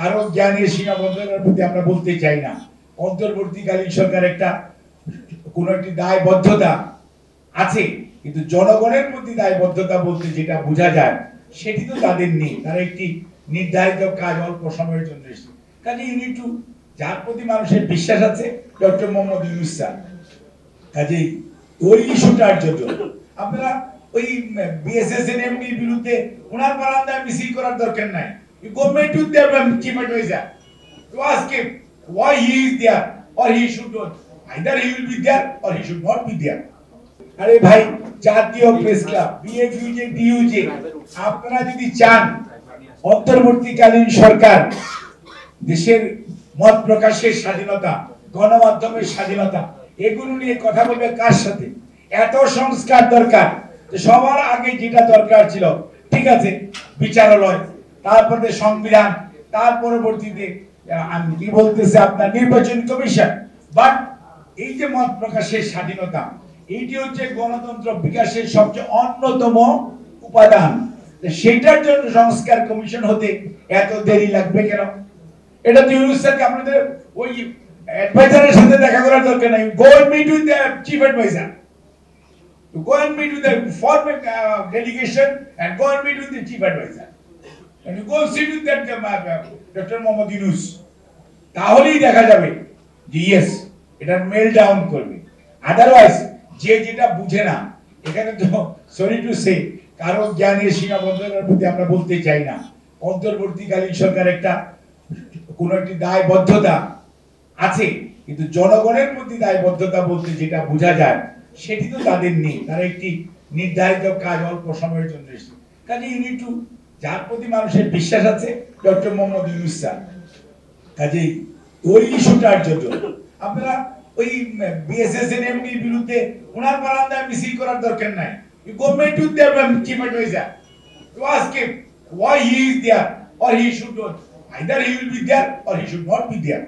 কারো জ্ঞানের সীমাবদ্ধতার প্রতি আমরা বলতে চাই না। অন্তর্বর্তীকালীন সরকার একটা কোন একটি দায়বদ্ধতা আছে, কিন্তু জনগণের প্রতি দায়বদ্ধতা বলতে যেটা বোঝা যায় সেটি তো তাদের নেই। তারা একটি নির্ধারিত কাজ অল্প সময়ের জন্য এসেছে। কাজে ইউনিট টু যার প্রতি মানুষের বিশ্বাস আছে ডক্টর মোহাম্মদ ইউনূস স্যার, কাজেই ওই ইস্যুটার জন্য আপনারা ওই বিএসএসএনএমডির বিরুদ্ধে ওনার বারান্দায় মিছিল করার দরকার নাই। You go meet with their chief advisor to ask him why he is there or he should not. Either he will be there or he should not be there. আরে ভাই, জাতীয় প্রেস ক্লাব, বিএফইউজে, ডিইউজে, আপনারা যদি চান অন্তর্বর্তীকালীন সরকার দেশের মত প্রকাশের স্বাধীনতা, গণমাধ্যমের স্বাধীনতা, এগুলো নিয়ে কথা বলবে কার সাথে? এত সংস্কার দরকার। সবার আগে যেটা দরকার ছিল, ঠিক আছে, বিচারালয়, তারপরে সংবিধান, তার পরবর্তীতে আমি কি বলতেছে আপনার নির্বাচন কমিশন। বাট এই যে মত প্রকাশের স্বাধীনতা, এইটি হচ্ছে গণতন্ত্র বিকাশের সবচেয়ে অন্যতম উপাদান। সেটার জন্য সংস্কার কমিশন হতে এত দেরি লাগবে কেন? এটা তো ইউনূস স্যারকে আপনাদের ওই অ্যাডভাইজারের সাথে দেখা করার দরকার নাই। Go and meet with the chief adviser, go and meet with the former delegation and go and meet with the chief advisor, and you go sit with that Dr. Mohammad Yunus. তাহলেই দেখা যাবে যে yes, এটা mail down করবে। Otherwise যে যেটা বুঝে না, এখানে তো সরি টু সে কারো জ্ঞানের সীমাবদ্ধতার প্রতি আমরা বলতে চাই না। অন্তর্বর্তীকালীন সরকার একটা কোন একটি দায়বদ্ধতা আছে, কিন্তু জনগণের প্রতি দায়বদ্ধতা বলতে যেটা বোঝা যায় সেটি তো তাদের নেই। তারা একটি নির্ধারিত কাজ অল্প সময়ের জন্য এসেছে। কাজে ইউনিট টু যার প্রতি মানুষের বিশ্বাস আছে ডক্টর মোহাম্মদ ইউনূস স্যার, কাজেই ওই ইস্যুটার জন্য আপনারা ওই বিএসএসএনএমডির বিরুদ্ধে ওনার বারান্দায় মিছিল করার দরকার নাই। You go meet with their chief advisor to ask him why he is there or he should not. Either he will be there or he should not be there.